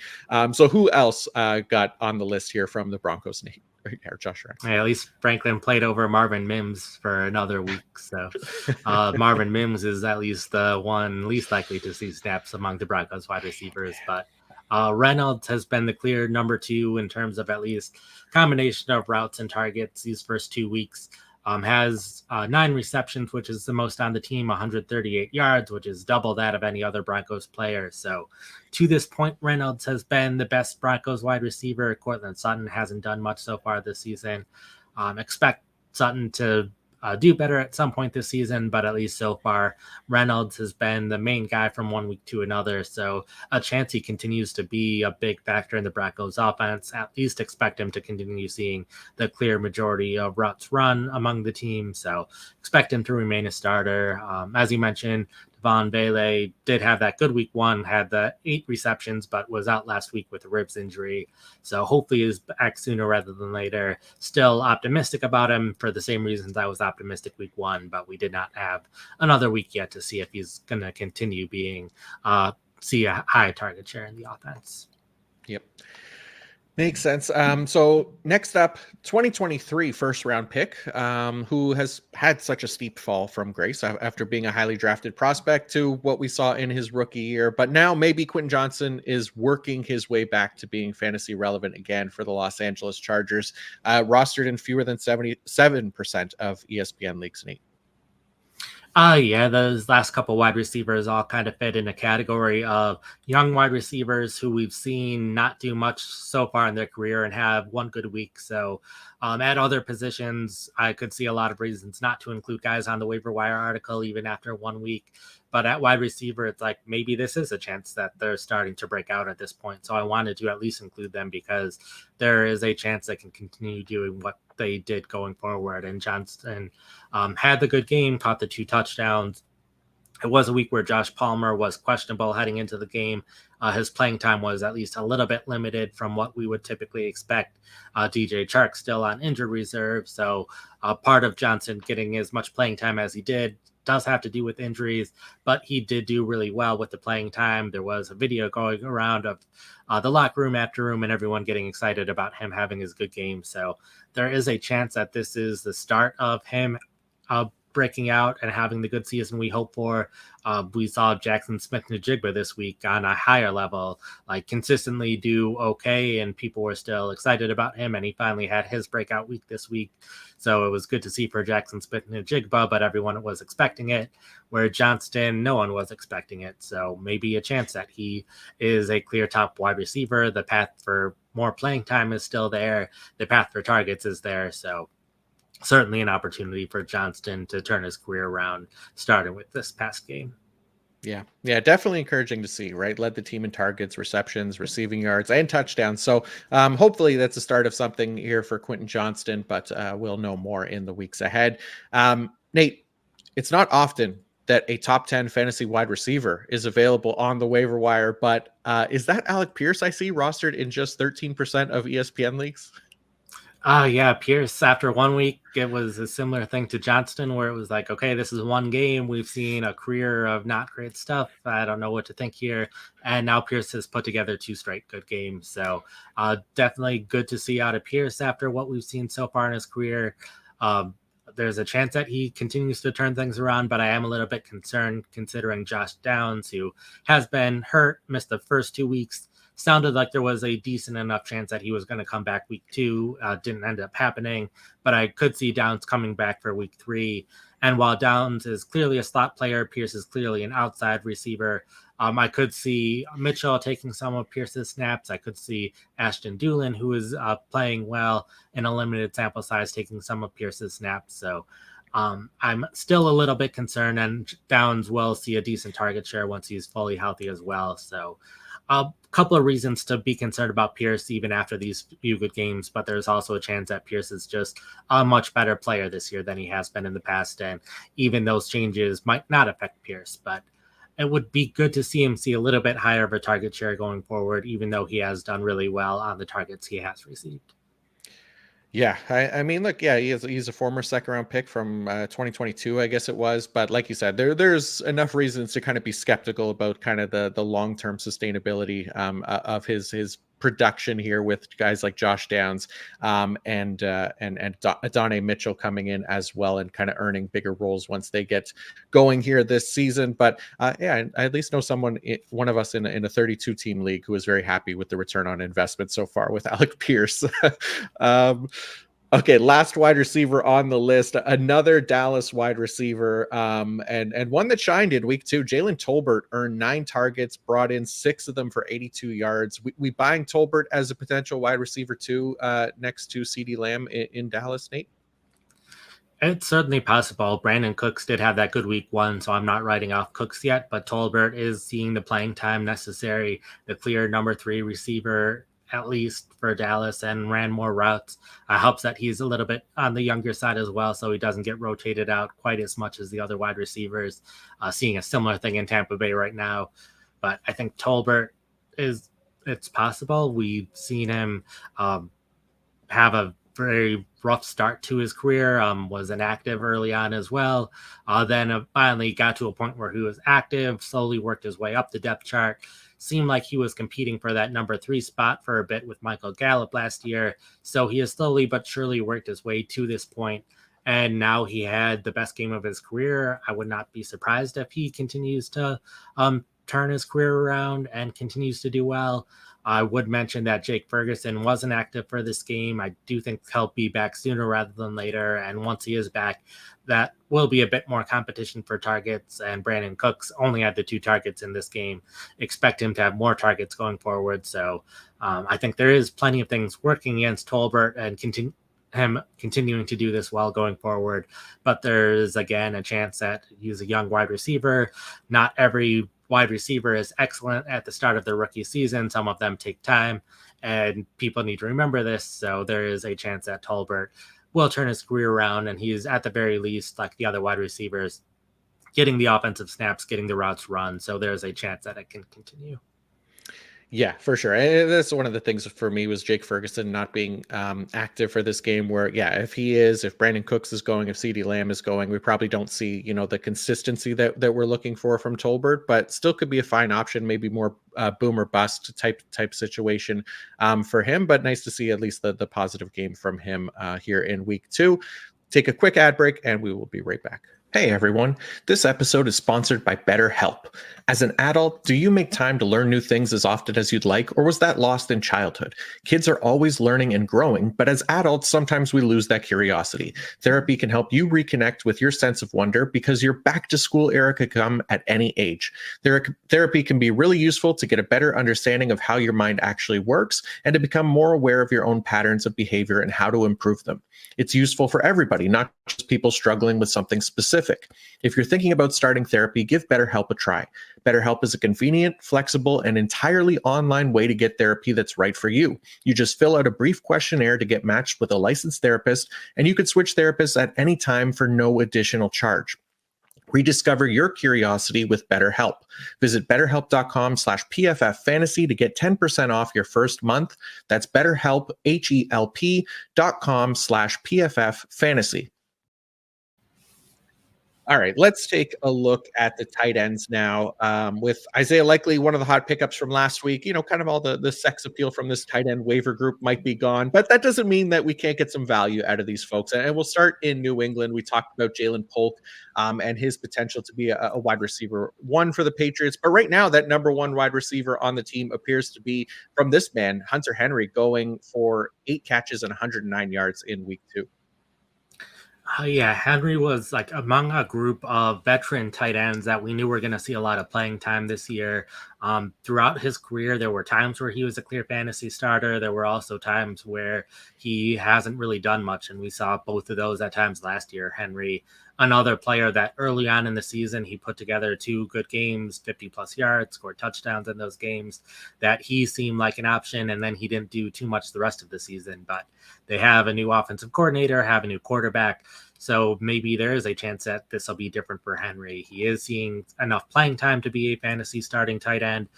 So who else got on the list here from the Broncos, Nate? or Josh Reynolds. At least Franklin played over Marvin Mims for another week. So Marvin Mims is at least the one least likely to see snaps among the Broncos wide receivers. But Reynolds has been the clear number 2 in terms of at least combination of routes and targets these first 2 weeks. Has 9 receptions, which is the most on the team, 138 yards, which is double that of any other Broncos player. So to this point, Reynolds has been the best Broncos wide receiver. Cortland Sutton hasn't done much so far this season. Expect Sutton to do better at some point this season, but at least so far, Reynolds has been the main guy from one week to another. So a chance he continues to be a big factor in the Broncos offense. At least expect him to continue seeing the clear majority of routes run among the team. So expect him to remain a starter. As you mentioned, Devon Bailey did have that good week 1, had the 8 receptions, but was out last week with a ribs injury. So hopefully he's back sooner rather than later. Still optimistic about him for the same reasons I was optimistic week 1, but we did not have another week yet to see if he's going to continue being, see a high target share in the offense. Yep. Makes sense. So next up, 2023 first round pick, who has had such a steep fall from grace after being a highly drafted prospect to what we saw in his rookie year. But now maybe Quinton Johnson is working his way back to being fantasy relevant again for the Los Angeles Chargers, rostered in fewer than 77% of ESPN leagues, Nate. Yeah, those last couple wide receivers all kind of fit in a category of young wide receivers who we've seen not do much so far in their career and have one good week. So at other positions, I could see a lot of reasons not to include guys on the waiver wire article even after 1 week. But at wide receiver, it's like maybe this is a chance that they're starting to break out at this point. So I wanted to at least include them because there is a chance they can continue doing what they did going forward. And Johnson had the good game, caught the 2 touchdowns. It was a week where Josh Palmer was questionable heading into the game. His playing time was at least a little bit limited from what we would typically expect. DJ Chark still on injured reserve. So part of Johnson getting as much playing time as he did does have to do with injuries, but he did do really well with the playing time. There was a video going around of the locker room after room and everyone getting excited about him having his good game. So there is a chance that this is the start of him breaking out and having the good season we hope for. We saw Jackson Smith-Njigba this week on a higher level, like consistently do okay, and people were still excited about him, and he finally had his breakout week this week. So it was good to see for Jackson Smith-Njigba, but everyone was expecting it, where Johnston, no one was expecting it. So maybe a chance that he is a clear top wide receiver. The path for more playing time is still there. The path for targets is there. So certainly an opportunity for Johnston to turn his career around, starting with this past game. Yeah, definitely encouraging to see, right? Led the team in targets, receptions, receiving yards, and touchdowns. So hopefully that's the start of something here for Quinton Johnston, but we'll know more in the weeks ahead. Nate, it's not often that a top 10 fantasy wide receiver is available on the waiver wire, but is that Alec Pierce I see rostered in just 13% of ESPN leagues? Yeah, Pierce, after 1 week, it was a similar thing to Johnston, where it was like, okay, this is one game. We've seen a career of not great stuff. I don't know what to think here. And now Pierce has put together 2 straight good games. So definitely good to see out of Pierce after what we've seen so far in his career. There's a chance that he continues to turn things around, but I am a little bit concerned considering Josh Downs, who has been hurt, missed the first 2 weeks. Sounded like there was a decent enough chance that he was going to come back week 2. Didn't end up happening, but I could see Downs coming back for week 3. And while Downs is clearly a slot player, Pierce is clearly an outside receiver. I could see Mitchell taking some of Pierce's snaps. I could see Ashton Dulin, who is playing well in a limited sample size, taking some of Pierce's snaps. So I'm still a little bit concerned, and Downs will see a decent target share once he's fully healthy as well. So a couple of reasons to be concerned about Pierce even after these few good games, but there's also a chance that Pierce is just a much better player this year than he has been in the past, and even those changes might not affect Pierce, but it would be good to see him see a little bit higher of a target share going forward, even though he has done really well on the targets he has received. Yeah, I mean, look, yeah, he's a former second round pick from 2022, I guess it was. But like you said, there's enough reasons to kind of be skeptical about kind of the long term sustainability of his production here with guys like Josh Downs and Adonai Mitchell coming in as well and kind of earning bigger roles once they get going here this season. But yeah, I at least know one of us in a 32 team league who is very happy with the return on investment so far with Alec Pierce. Okay, last wide receiver on the list, another Dallas wide receiver, and one that shined in week 2. Jaylen Tolbert earned 9 targets, brought in 6 of them for 82 yards. We buying Tolbert as a potential wide receiver too, next to CeeDee Lamb in Dallas, Nate? It's certainly possible. Brandon Cooks did have that good week 1, so I'm not writing off Cooks yet, but Tolbert is seeing the playing time necessary, the clear number 3 receiver, at least for Dallas, and ran more routes. Helps that he's a little bit on the younger side as well, so he doesn't get rotated out quite as much as the other wide receivers. Seeing a similar thing in Tampa Bay right now. But I think Tolbert it's possible. We've seen him have a very rough start to his career, was inactive early on as well. Then finally got to a point where he was active, slowly worked his way up the depth chart. Seemed like he was competing for that number 3 spot for a bit with Michael Gallup last year. So he has slowly but surely worked his way to this point. And now he had the best game of his career. I would not be surprised if he continues to turn his career around and continues to do well. I would mention that Jake Ferguson wasn't active for this game. I do think he'll be back sooner rather than later. And once he is back, that will be a bit more competition for targets. And Brandon Cooks only had the 2 targets in this game. Expect him to have more targets going forward. So I think there is plenty of things working against Tolbert and him continuing to do this well going forward. But there is, again, a chance that he's a young wide receiver. Not every wide receiver is excellent at the start of their rookie season. Some of them take time, and people need to remember this. So there is a chance that Tolbert will turn his career around, and he's at the very least, like the other wide receivers, getting the offensive snaps, getting the routes run. So there's a chance that it can continue. Yeah, for sure. And that's one of the things for me was Jake Ferguson not being active for this game where, yeah, if Brandon Cooks is going, if CeeDee Lamb is going, we probably don't see, the consistency that we're looking for from Tolbert, but still could be a fine option, maybe more boom or bust type situation for him. But nice to see at least the positive game from him here in week 2. Take a quick ad break and we will be right back. Hey everyone, this episode is sponsored by BetterHelp. As an adult, do you make time to learn new things as often as you'd like, or was that lost in childhood? Kids are always learning and growing, but as adults, sometimes we lose that curiosity. Therapy can help you reconnect with your sense of wonder because your back-to-school era could come at any age. Therapy can be really useful to get a better understanding of how your mind actually works and to become more aware of your own patterns of behavior and how to improve them. It's useful for everybody, not just people struggling with something specific. If you're thinking about starting therapy, give BetterHelp a try. BetterHelp is a convenient, flexible, and entirely online way to get therapy that's right for you. You just fill out a brief questionnaire to get matched with a licensed therapist, and you can switch therapists at any time for no additional charge. Rediscover your curiosity with BetterHelp. Visit betterhelp.com/PFF fantasy to get 10% off your first month. That's BetterHelp, HELP.com/PFF fantasy. All right, let's take a look at the tight ends now. With Isaiah Likely, one of the hot pickups from last week, kind of all the sex appeal from this tight end waiver group might be gone, but that doesn't mean that we can't get some value out of these folks. And we'll start in New England. We talked about Jalen Polk and his potential to be a wide receiver 1 for the Patriots. But right now, that number 1 wide receiver on the team appears to be from this man, Hunter Henry, going for 8 catches and 109 yards in week 2. Yeah, Henry was like among a group of veteran tight ends that we knew were going to see a lot of playing time this year. Throughout his career, there were times where he was a clear fantasy starter. There were also times where he hasn't really done much, and we saw both of those at times last year. Henry, another player that early on in the season, he put together 2 good games, 50-plus yards, scored touchdowns in those games, that he seemed like an option, and then he didn't do too much the rest of the season. But they have a new offensive coordinator, have a new quarterback, so maybe there is a chance that this will be different for Henry. He is seeing enough playing time to be a fantasy starting tight end,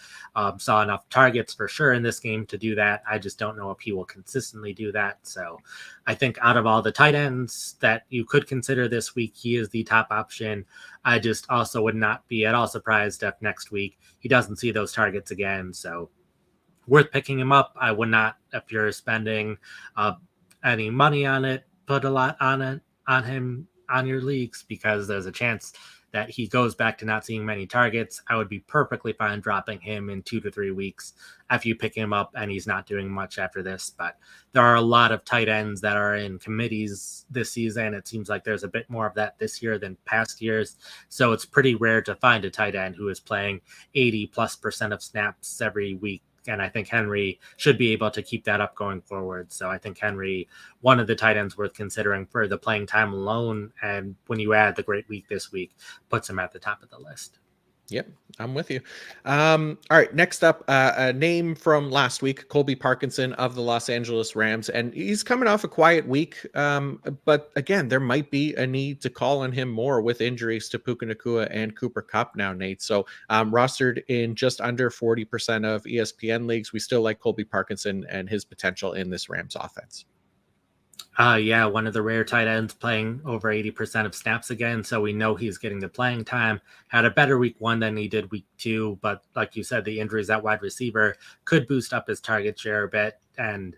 saw enough targets for sure in this game to do that. I just don't know if he will consistently do that. So I think out of all the tight ends that you could consider this week, he is the top option. I just also would not be at all surprised if next week he doesn't see those targets again. So worth picking him up. I would not, if you're spending any money on it, put a lot on him on your leagues, because there's a chance that he goes back to not seeing many targets. I would be perfectly fine dropping him in 2 to 3 weeks after you pick him up and he's not doing much after this. But there are a lot of tight ends that are in committees this season. It seems like there's a bit more of that this year than past years. So it's pretty rare to find a tight end who is playing 80+% of snaps every week. And I think Henry should be able to keep that up going forward. So I think Henry, one of the tight ends worth considering for the playing time alone. And when you add the great week this week, puts him at the top of the list. Yep, I'm with you. All right, next up, a name from last week, Colby Parkinson of the Los Angeles Rams. And he's coming off a quiet week. But again, there might be a need to call on him more with injuries to Puka Nacua and Cooper Kupp now, Nate. So rostered in just under 40% of ESPN leagues. We still like Colby Parkinson and his potential in this Rams offense. Yeah, one of the rare tight ends playing over 80% of snaps again, so we know he's getting the playing time. Had a better week 1 than he did week 2, but like you said, the injuries at wide receiver could boost up his target share a bit, and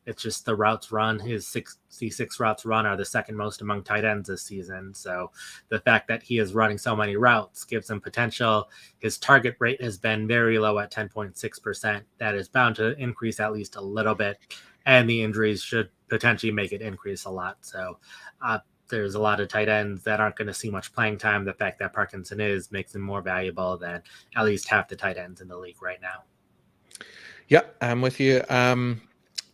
it's just the routes run. His 66 routes run are the second most among tight ends this season, so the fact that he is running so many routes gives him potential. His target rate has been very low at 10.6%. That is bound to increase at least a little bit, and the injuries should potentially make it increase a lot. So there's a lot of tight ends that aren't going to see much playing time. The fact that Parkinson makes him more valuable than at least half the tight ends in the league right now. Yeah, I'm with you.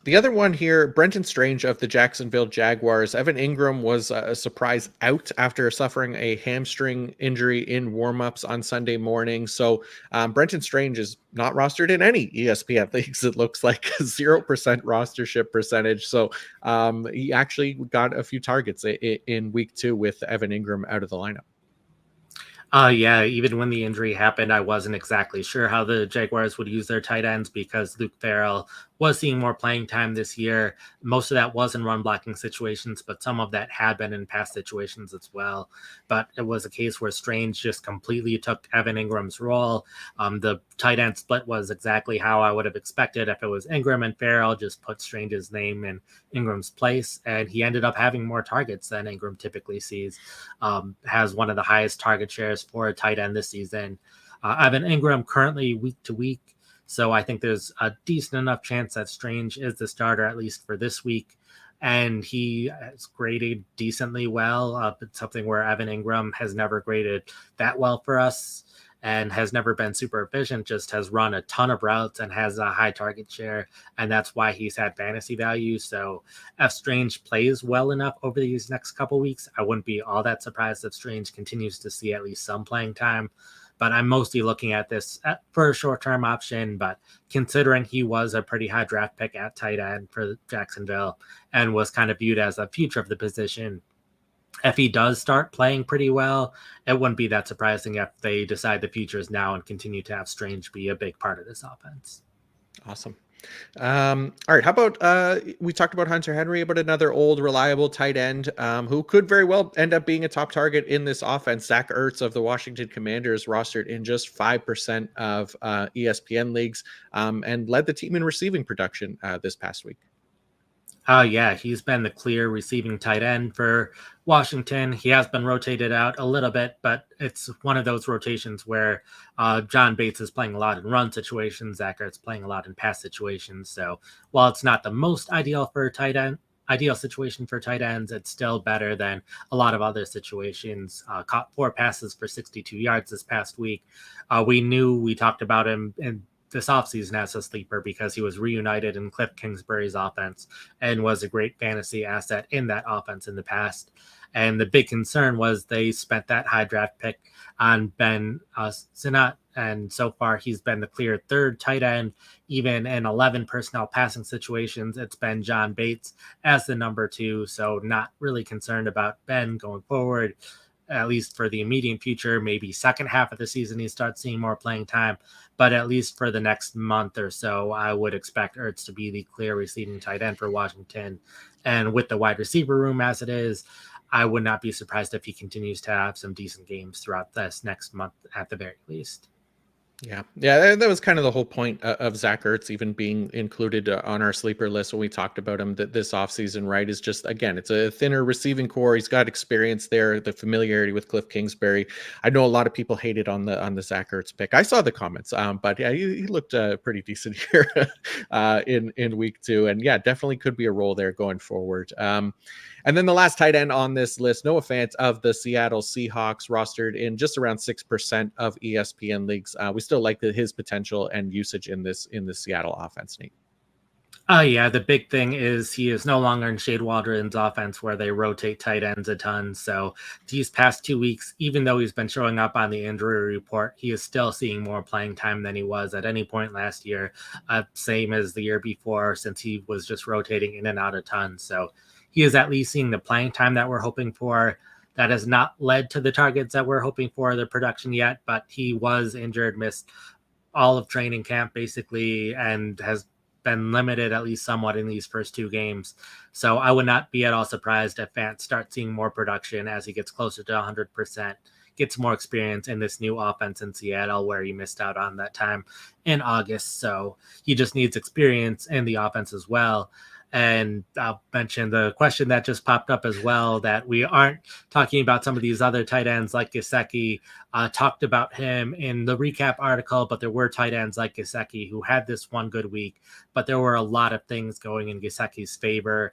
The other one here, Brenton Strange of the Jacksonville Jaguars. Evan Ingram was a surprise out after suffering a hamstring injury in warmups on Sunday morning. So Brenton Strange is not rostered in any ESPN leagues. It looks like 0% rostership percentage. So he actually got a few targets in week 2 with Evan Ingram out of the lineup. Yeah, even when the injury happened, I wasn't exactly sure how the Jaguars would use their tight ends, because Luke Farrell was seeing more playing time this year. Most of that was in run blocking situations, but some of that had been in pass situations as well. But it was a case where Strange just completely took Evan Ingram's role. The tight end split was exactly how I would have expected if it was Ingram and Farrell just put Strange's name in Ingram's place, and he ended up having more targets than Ingram typically sees. Has one of the highest target shares for a tight end this season. Evan Ingram currently week to week, so I think there's a decent enough chance that Strange is the starter, at least for this week. And he has graded decently well. It's something where Evan Ingram has never graded that well for us and has never been super efficient, just has run a ton of routes and has a high target share. And that's why he's had fantasy value. So if Strange plays well enough over these next couple weeks, I wouldn't be all that surprised if Strange continues to see at least some playing time. But I'm mostly looking at this for a short-term option. But considering he was a pretty high draft pick at tight end for Jacksonville and was kind of viewed as a future of the position, if he does start playing pretty well, it wouldn't be that surprising if they decide the future is now and continue to have Strange be a big part of this offense. Awesome. All right. How about we talked about Hunter Henry, but another old reliable tight end who could very well end up being a top target in this offense. Zach Ertz of the Washington Commanders, rostered in just 5% of ESPN leagues, and led the team in receiving production this past week. Yeah, he's been the clear receiving tight end for Washington. He has been rotated out a little bit, but it's one of those rotations where John Bates is playing a lot in run situations, Zach Ertz playing a lot in pass situations. So while it's not the most ideal situation for tight ends, it's still better than a lot of other situations. Caught 4 passes for 62 yards this past week. We talked about him in this offseason as a sleeper because he was reunited in Cliff Kingsbury's offense and was a great fantasy asset in that offense in the past. And the big concern was they spent that high draft pick on Ben Sinnott, and so far he's been the clear third tight end. Even in 11 personnel passing situations, it's been John Bates as the number 2, so not really concerned about Ben going forward, at least for the immediate future. Maybe second half of the season he starts seeing more playing time, but at least for the next month or so, I would expect Ertz to be the clear receiving tight end for Washington. And with the wide receiver room as it is, I would not be surprised if he continues to have some decent games throughout this next month at the very least. Yeah. That was kind of the whole point of Zach Ertz even being included on our sleeper list when we talked about him this offseason, right? Is just, again, it's a thinner receiving core. He's got experience there, the familiarity with Cliff Kingsbury. I know a lot of people hated on the Zach Ertz pick. I saw the comments, but yeah, he looked pretty decent here in week 2, and yeah, definitely could be a role there going forward. And then the last tight end on this list, Noah Fant of the Seattle Seahawks, rostered in just around 6% of ESPN leagues. We still like his potential and usage in this Seattle offense, Nate. Yeah, the big thing is he is no longer in Shade Waldron's offense where they rotate tight ends a ton. So these past 2 weeks, even though he's been showing up on the injury report, he is still seeing more playing time than he was at any point last year, same as the year before, since he was just rotating in and out a ton. So he is at least seeing the playing time that we're hoping for. That has not led to the targets that we're hoping for, the production yet, but he was injured, missed all of training camp basically, and has been limited at least somewhat in these first 2 games. So I would not be at all surprised if Fant starts seeing more production as he gets closer to 100%, gets more experience in this new offense in Seattle where he missed out on that time in August. So he just needs experience in the offense as well. And I'll mention the question that just popped up as well, that we aren't talking about some of these other tight ends like Gesicki. Talked about him in the recap article, but there were tight ends like Gesicki who had this one good week, but there were a lot of things going in Gesicki's favor.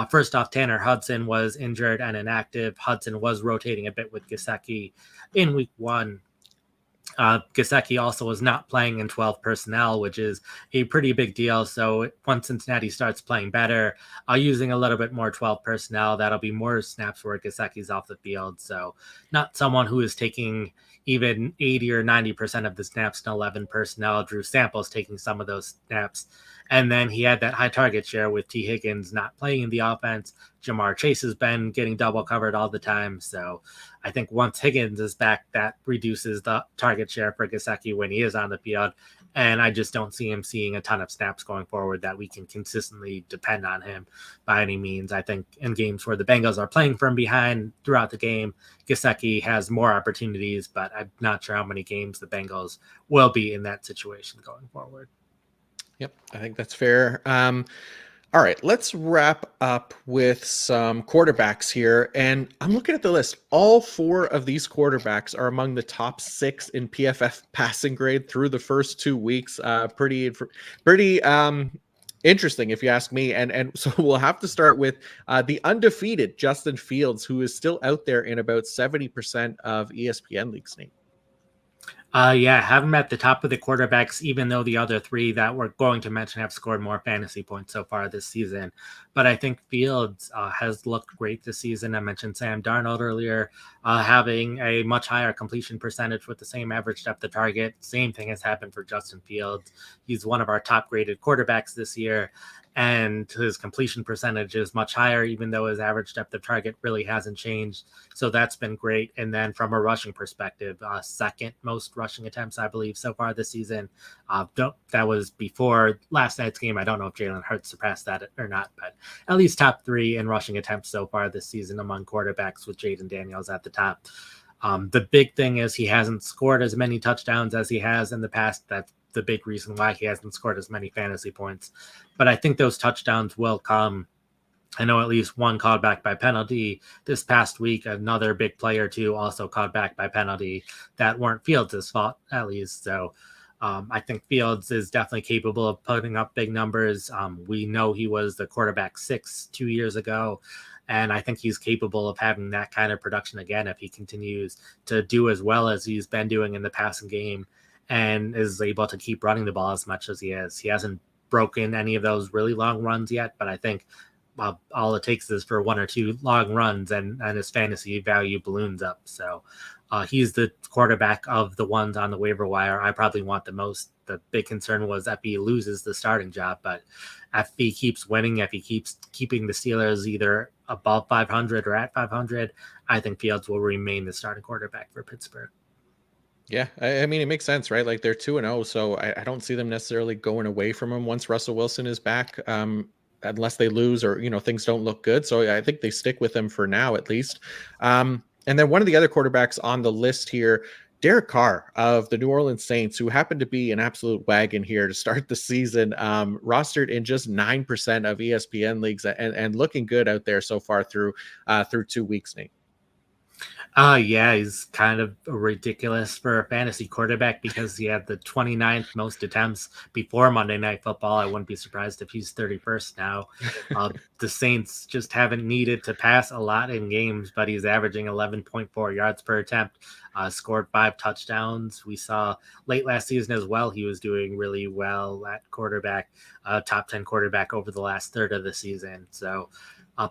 First off, Tanner Hudson was injured and inactive. Hudson was rotating a bit with Gesicki in week 1. Gesicki also was not playing in 12 personnel, which is a pretty big deal. So once Cincinnati starts playing better, using a little bit more 12 personnel, that'll be more snaps where Gesicki's off the field. So not someone who is taking even 80 or 90% of the snaps in 11 personnel. Drew Sample's taking some of those snaps. And then he had that high target share with T. Higgins not playing in the offense. Jamar Chase has been getting double covered all the time. So I think once Higgins is back, that reduces the target share for Gesicki when he is on the field. And I just don't see him seeing a ton of snaps going forward that we can consistently depend on him by any means. I think in games where the Bengals are playing from behind throughout the game, Gesicki has more opportunities, but I'm not sure how many games the Bengals will be in that situation going forward. Yep, I think that's fair. All right, let's wrap up with some quarterbacks here. And I'm looking at the list. All 4 of these quarterbacks are among the top 6 in PFF passing grade through the first 2 weeks. Pretty interesting, if you ask me. And so we'll have to start with the undefeated Justin Fields, who is still out there in about 70% of ESPN leagues, Nate. Yeah, have him at the top of the quarterbacks, even though the other 3 that we're going to mention have scored more fantasy points so far this season. But I think Fields has looked great this season. I mentioned Sam Darnold earlier, having a much higher completion percentage with the same average depth of target. Same thing has happened for Justin Fields. He's one of our top graded quarterbacks this year, and his completion percentage is much higher, even though his average depth of target really hasn't changed. So that's been great. And then from a rushing perspective, second most rushing attempts, I believe, so far this season. That was before last night's game. I don't know if Jalen Hurts surpassed that or not, but at least top 3 in rushing attempts so far this season among quarterbacks, with Jaden Daniels at the top. The big thing is he hasn't scored as many touchdowns as he has in the past. That's the big reason why he hasn't scored as many fantasy points. But I think those touchdowns will come. I know at least one called back by penalty this past week. Another big player too also called back by penalty that weren't Fields' fault, at least. So I think Fields is definitely capable of putting up big numbers. We know he was the quarterback 6 2 years ago, and I think he's capable of having that kind of production again if he continues to do as well as he's been doing in the passing game and is able to keep running the ball as much as he is. He hasn't broken any of those really long runs yet, but I think all it takes is for 1 or 2 long runs and his fantasy value balloons up. So he's the quarterback of the ones on the waiver wire I probably want the most. The big concern was if he loses the starting job, but if he keeps winning, if he keeps keeping the Steelers either above 500 or at 500, I think Fields will remain the starting quarterback for Pittsburgh. Yeah, I mean, it makes sense, right? Like they're 2-0, so I don't see them necessarily going away from him once Russell Wilson is back, unless they lose or things don't look good. So I think they stick with him for now, at least. And then one of the other quarterbacks on the list here, Derek Carr of the New Orleans Saints, who happened to be an absolute wagon here to start the season, rostered in just 9% of ESPN leagues and looking good out there so far through 2 weeks, Nate. Yeah, he's kind of ridiculous for a fantasy quarterback because he had the 29th most attempts before Monday Night Football. I wouldn't be surprised if he's 31st now. The Saints just haven't needed to pass a lot in games, but he's averaging 11.4 yards per attempt, scored 5 touchdowns. We saw late last season as well, he was doing really well at quarterback, top 10 quarterback over the last third of the season. So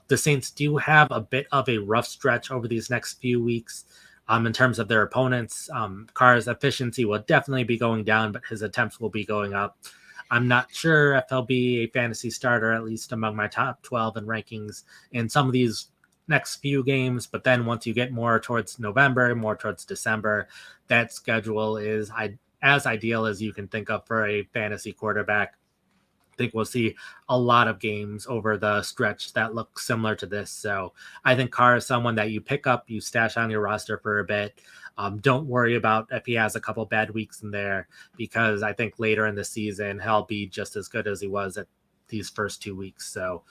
the Saints do have a bit of a rough stretch over these next few weeks in terms of their opponents. Carr's efficiency will definitely be going down, but his attempts will be going up. I'm not sure if he'll be a fantasy starter, at least among my top 12 in rankings in some of these next few games. But then once you get more towards November, more towards December, that schedule is as ideal as you can think of for a fantasy quarterback. Think we'll see a lot of games over the stretch that look similar to this. So I think Carr is someone that you pick up, you stash on your roster for a bit. Don't worry about if he has a couple bad weeks in there, because I think later in the season, he'll be just as good as he was at these first 2 weeks. So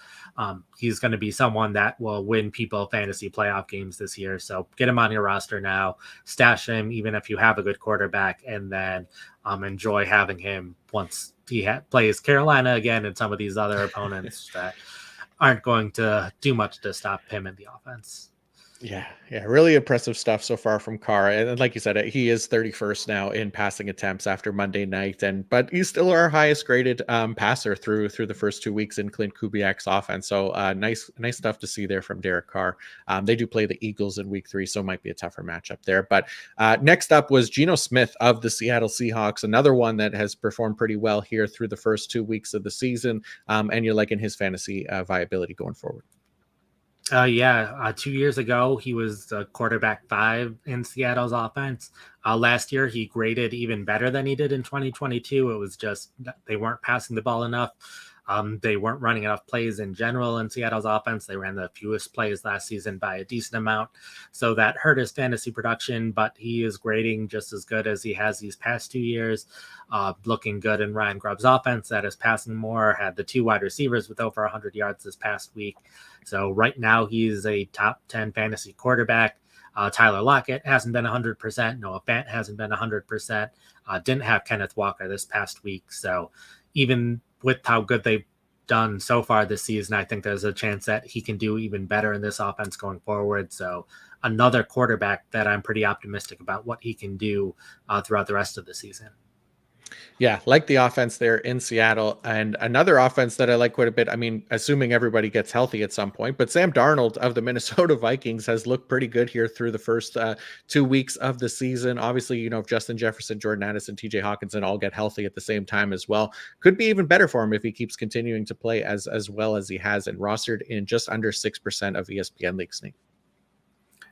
he's going to be someone that will win people fantasy playoff games this year. So get him on your roster now, stash him, even if you have a good quarterback, and then enjoy having him once he plays Carolina again and some of these other opponents that aren't going to do much to stop him in the offense. Yeah, really impressive stuff so far from Carr. And like you said, he is 31st now in passing attempts after Monday night, but he's still our highest graded passer through the first 2 weeks in Clint Kubiak's offense. So nice stuff to see there from Derek Carr. They do play the Eagles in week 3, so it might be a tougher matchup there. But next up was Gino Smith of the Seattle Seahawks, another one that has performed pretty well here through the first 2 weeks of the season, and you're liking his fantasy viability going forward. 2 years ago, he was the quarterback 5 in Seattle's offense. Last year, he graded even better than he did in 2022. It was just they weren't passing the ball enough. They weren't running enough plays in general in Seattle's offense. They ran the fewest plays last season by a decent amount. So that hurt his fantasy production, but he is grading just as good as he has these past 2 years. Looking good in Ryan Grubb's offense that is passing more, had the 2 wide receivers with over 100 yards this past week. So right now he's a top 10 fantasy quarterback. Tyler Lockett hasn't been 100%. Noah Fant hasn't been 100%. Didn't have Kenneth Walker this past week. So even with how good they've done so far this season, I think there's a chance that he can do even better in this offense going forward. So another quarterback that I'm pretty optimistic about what he can do throughout the rest of the season. Yeah, like the offense there in Seattle, and another offense that I like quite a bit. I mean, assuming everybody gets healthy at some point, but Sam Darnold of the Minnesota Vikings has looked pretty good here through the first 2 weeks of the season. Obviously, if Justin Jefferson, Jordan Addison, TJ Hawkinson all get healthy at the same time as well, could be even better for him if he keeps continuing to play as well as he has, and rostered in just under 6% of ESPN leagues.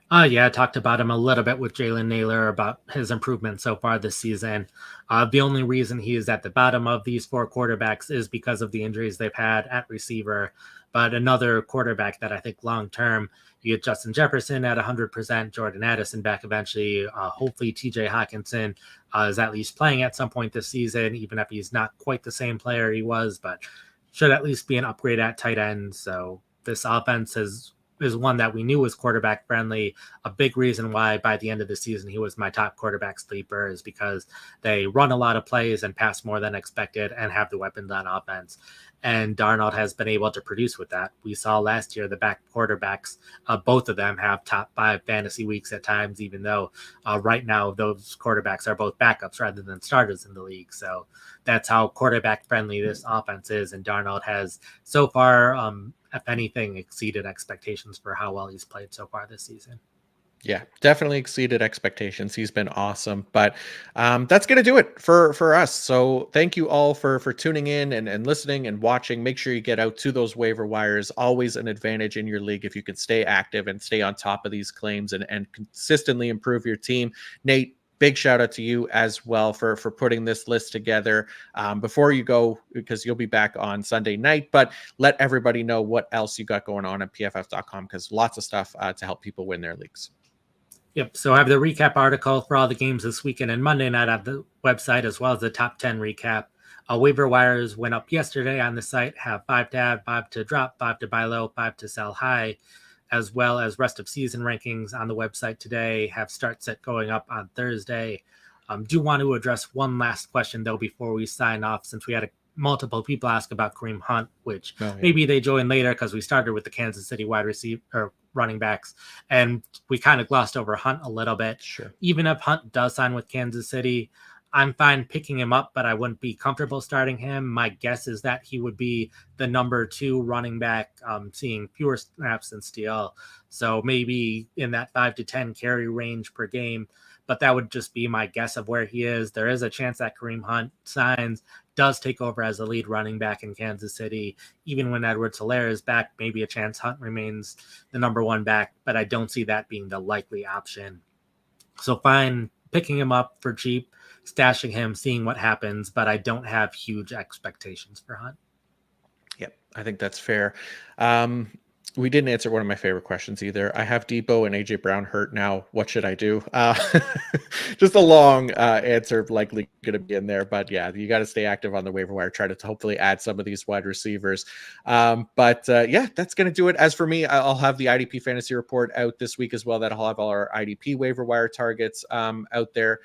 I talked about him a little bit with Jalen Naylor about his improvement so far this season. The only reason he is at the bottom of these 4 quarterbacks is because of the injuries they've had at receiver. But another quarterback that I think long-term, you get Justin Jefferson at 100%, Jordan Addison back eventually. Hopefully TJ Hawkinson is at least playing at some point this season, even if he's not quite the same player he was, but should at least be an upgrade at tight end. So this offense is one that we knew was quarterback friendly. A big reason why by the end of the season he was my top quarterback sleeper is because they run a lot of plays and pass more than expected and have the weapons on offense. And Darnold has been able to produce with that. We saw last year the back quarterbacks, both of them have top 5 fantasy weeks at times, even though right now those quarterbacks are both backups rather than starters in the league. So that's how quarterback friendly this offense is. And Darnold has so far, if anything, exceeded expectations for how well he's played so far this season. Yeah, definitely exceeded expectations. He's been awesome. But that's going to do it for us. So thank you all for tuning in and listening and watching. Make sure you get out to those waiver wires. Always an advantage in your league if you can stay active and stay on top of these claims and consistently improve your team. Nate, big shout out to you as well for putting this list together. Before you go, because you'll be back on Sunday night, but let everybody know what else you got going on at pff.com, because lots of stuff to help people win their leagues. Yep. So I have the recap article for all the games this weekend and Monday night on the website, as well as the top 10 recap. Waiver wires went up yesterday on the site, have 5 to add, 5 to drop, 5 to buy low, 5 to sell high, as well as rest of season rankings on the website today, have start set going up on Thursday. Do want to address one last question, though, before we sign off, since we had multiple people ask about Kareem Hunt, which maybe they join later because we started with the Kansas City wide receiver or running backs, and we kind of glossed over Hunt a little bit. Sure. Even if Hunt does sign with Kansas City, I'm fine picking him up, but I wouldn't be comfortable starting him. My guess is that he would be the number 2 running back, seeing fewer snaps than Steele. So maybe in that 5 to 10 carry range per game, but that would just be my guess of where he is. There is a chance that Kareem Hunt signs, does take over as the lead running back in Kansas City. Even when Edwards-Helaire is back, maybe a chance Hunt remains the number 1 back, but I don't see that being the likely option. So fine, picking him up for cheap, stashing him, seeing what happens, but I don't have huge expectations for Hunt. Yep, I think that's fair. We didn't answer one of my favorite questions either. I have Depot and AJ Brown hurt now. What should I do? Just a long answer, likely going to be in there. But yeah, you got to stay active on the waiver wire. Try to hopefully add some of these wide receivers. But yeah, that's going to do it. As for me, I'll have the IDP fantasy report out this week as well. That'll have all our IDP waiver wire targets out there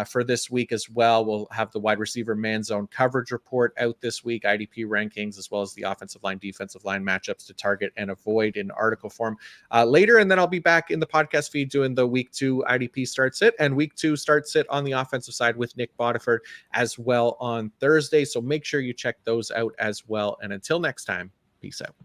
for this week as well. We'll have the wide receiver man zone coverage report out this week, IDP rankings, as well as the offensive line, defensive line matchups to target and avoid in article form later. And then I'll be back in the podcast feed doing the week 2 IDP start sit and week 2 start sit on the offensive side with Nick Bodiford as well on Thursday. So make sure you check those out as well. And until next time, peace out.